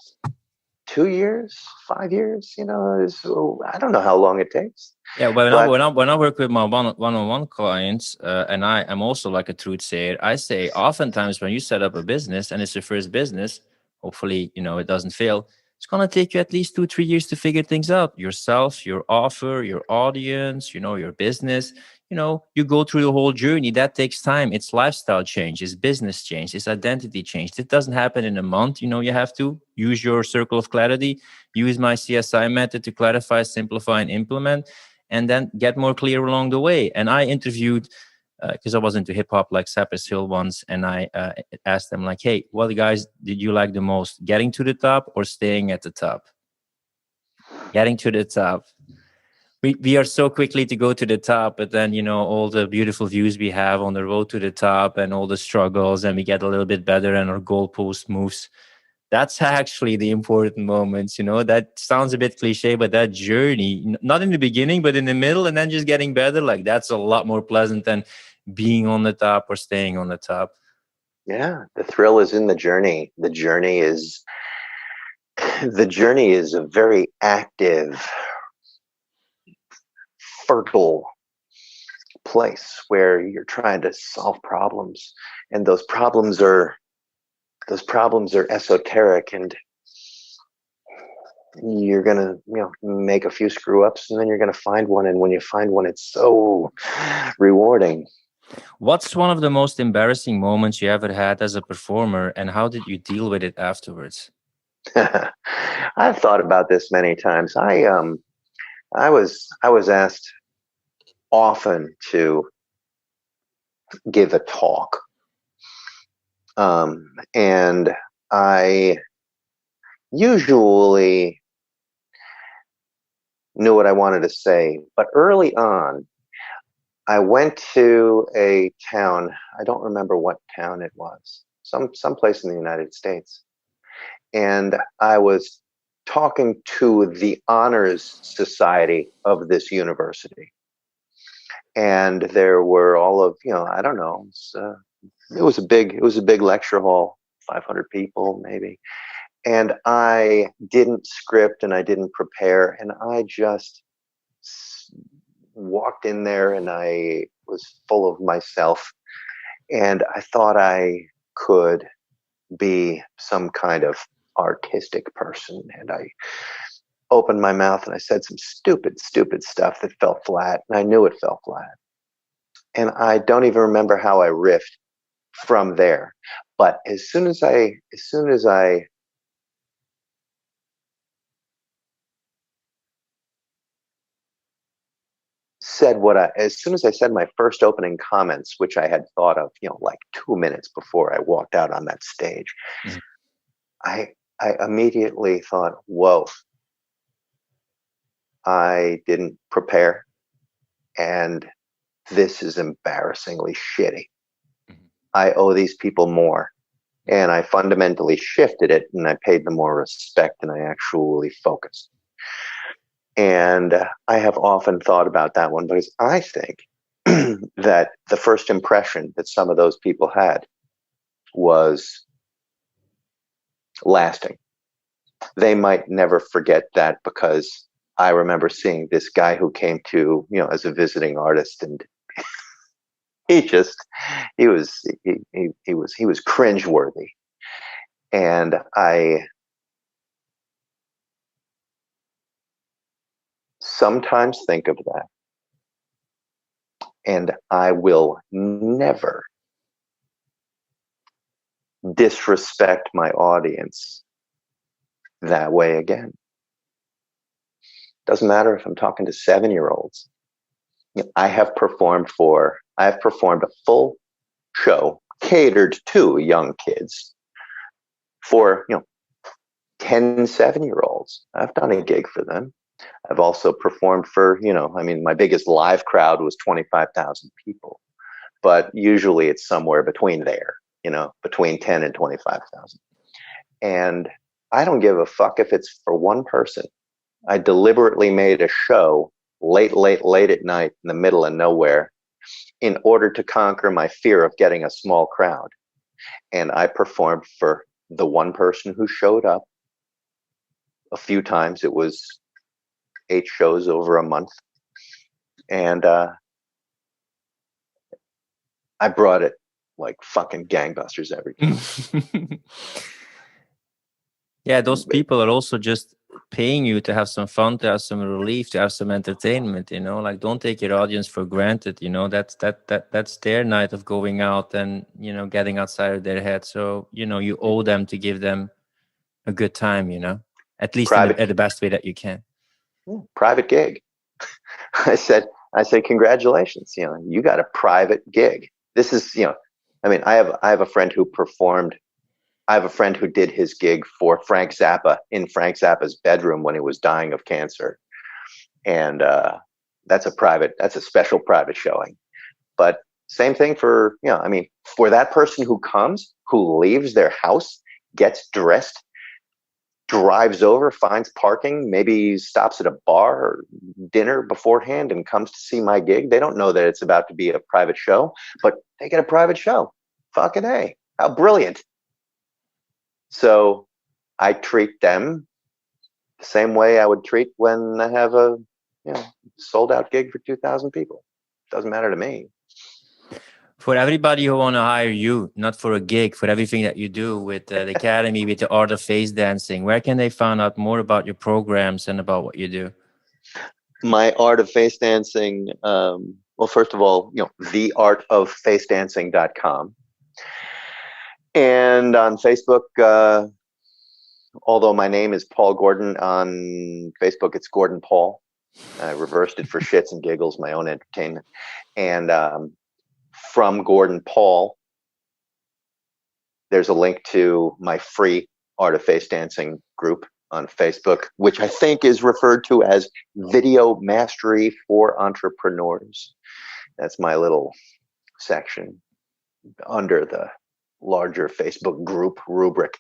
2 years, 5 years, I don't know how long it takes. Yeah, but when I work with my one-on-one clients, and I am also like a truth sayer, I say oftentimes when you set up a business and it's your first business, hopefully, it doesn't fail. It's going to take you at least 2-3 years to figure things out yourself, your offer, your audience, your business. You go through the whole journey. That takes time. It's lifestyle change, it's business change, it's identity change. It doesn't happen in a month. You have to use your circle of clarity, use my CSI method to clarify, simplify, and implement, and then get more clear along the way. And I interviewed, because I was into hip hop like Cypress Hill once, and I asked them like, "Hey, what guys did you like the most? Getting to the top or staying at the top?" Getting to the top. We are so quickly to go to the top, but then all the beautiful views we have on the road to the top and all the struggles, and we get a little bit better and our goalpost moves. That's actually the important moments. That sounds a bit cliche, but that journey, not in the beginning, but in the middle, and then just getting better, like that's a lot more pleasant than being on the top or staying on the top. Yeah, the thrill is in the journey. The journey is a very active, fertile place where you're trying to solve problems, and those problems are esoteric, and you're gonna make a few screw ups, and then you're gonna find one, and when you find one, it's so rewarding. What's one of the most embarrassing moments you ever had as a performer, and how did you deal with it afterwards? I've thought about this many times. I was asked often to give a talk, and I usually knew what I wanted to say, but early on, I went to a town. I don't remember what town it was. Some place in the United States, and I was talking to the honors society of this university, and there were all of I don't know. It was a big lecture hall, 500 people maybe, and I didn't script and I didn't prepare, and I just walked in there, and I was full of myself, and I thought I could be some kind of artistic person, and I opened my mouth and I said some stupid stuff that fell flat, and I knew it fell flat, and I don't even remember how I riffed from there. But as soon as I as soon as I said my first opening comments, which I had thought of, like 2 minutes before I walked out on that stage, Mhm. I immediately thought, whoa, I didn't prepare, and this is embarrassingly shitty. Mhm. I owe these people more. And I fundamentally shifted it, and I paid them more respect, and I actually focused. And I have often thought about that one, because I think that the first impression that some of those people had was lasting. They might never forget that, because I remember seeing this guy who came to, as a visiting artist, and he just, he was cringeworthy. And I sometimes think of that, and I will never disrespect my audience that way again. Doesn't matter if I'm talking to 7-year-olds. I have performed a full show catered to young kids for 10 7-year-olds. I've done a gig for them. I've also performed for my biggest live crowd was 25,000 people, but usually it's somewhere between there, between 10 and 25,000. And I don't give a fuck if it's for one person. I deliberately made a show late at night in the middle of nowhere in order to conquer my fear of getting a small crowd. And I performed for the one person who showed up a few times. It was 8 shows over a month. And I brought it like fucking gangbusters every time. Yeah, those people are also just paying you to have some fun, to have some relief, to have some entertainment. Like, don't take your audience for granted. That's their night of going out and getting outside of their head. So you owe them to give them a good time. At least in the best way that you can. Private gig. I said, congratulations. You got a private gig. This is, I have a friend who performed. I have a friend who did his gig for Frank Zappa in Frank Zappa's bedroom when he was dying of cancer. And that's a special private showing. But same thing for, for that person who comes, who leaves their house, gets dressed, drives over, finds parking, maybe stops at a bar or dinner beforehand and comes to see my gig. They don't know that it's about to be a private show, but they get a private show. Fucking A. How brilliant. So I treat them the same way I would treat when I have a sold out gig for 2,000 people. Doesn't matter to me. For everybody who want to hire you, not for a gig, for everything that you do with the Academy, with the Art of Face Dancing, where can they find out more about your programs and about what you do? My Art of Face Dancing, well, first of all, theartoffacadancing.com. And on Facebook, although my name is Paul Gordon, on Facebook it's Gordon Paul. I reversed it for shits and giggles, my own entertainment. And from Gordon Paul, there's a link to my free Art of Face Dancing group on Facebook, which I think is referred to as Video Mastery for Entrepreneurs. That's my little section under the larger Facebook group rubric.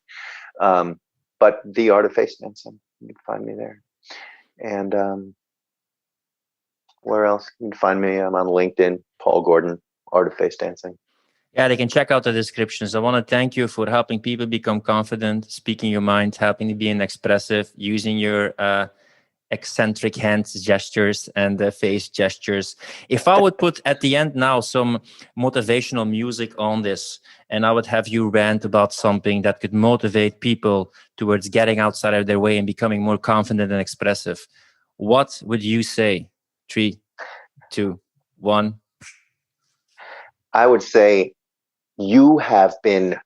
But the Art of Face Dancing, you can find me there. And where else you can find me? I'm on LinkedIn, Paul Gordon, Art of Face Dancing. Yeah, they can check out the descriptions. I want to thank you for helping people become confident, speaking your mind, helping to be expressive, using your eccentric hand gestures and face gestures. If I would put at the end now some motivational music on this, and I would have you rant about something that could motivate people towards getting outside of their way and becoming more confident and expressive, what would you say? 3, 2, 1. I would say you have been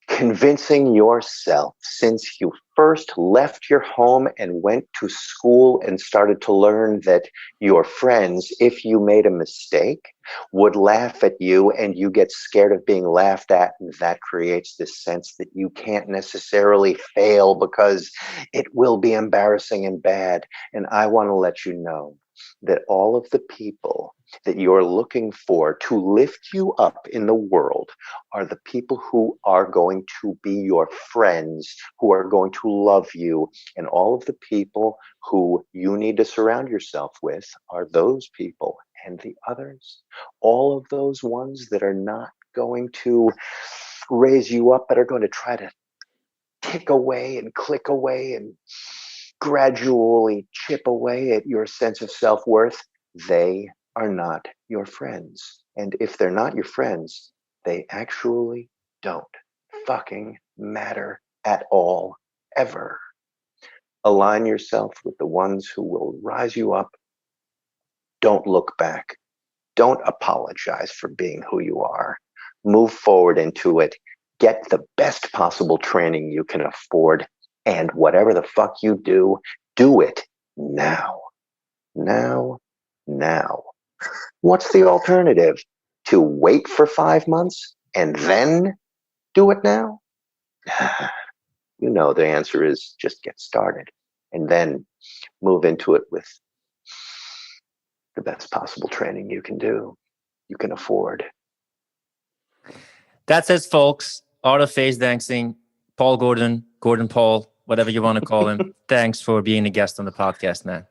convincing yourself since you first left your home and went to school and started to learn that your friends, if you made a mistake, would laugh at you, and you get scared of being laughed at, and that creates this sense that you can't necessarily fail because it will be embarrassing and bad. And I want to let you know that all of the people that you're looking for to lift you up in the world are the people who are going to be your friends, who are going to love you. And all of the people who you need to surround yourself with are those people. And the others, all of those ones that are not going to raise you up, but are going to try to tick away and click away and gradually chip away at your sense of self-worth, they are not your friends. And if they're not your friends, they actually don't fucking matter at all, ever. Align yourself with the ones who will rise you up. Don't look back. Don't apologize for being who you are. Move forward into it. Get the best possible training you can afford. And whatever the fuck you do, do it now. Now. What's the alternative? To wait for 5 months and then do it now? You know the answer is just get started and then move into it with the best possible training you can afford. That's it, folks. Art of Face Dancing. Paul Gordon, Gordon Paul, whatever you want to call him. Thanks for being a guest on the podcast, man.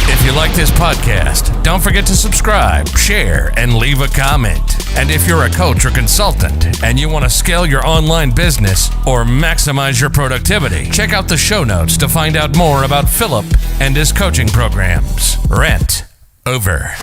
If you like this podcast, don't forget to subscribe, share, and leave a comment. And if you're a coach or consultant and you want to scale your online business or maximize your productivity, check out the show notes to find out more about Philip and his coaching programs. Rent over.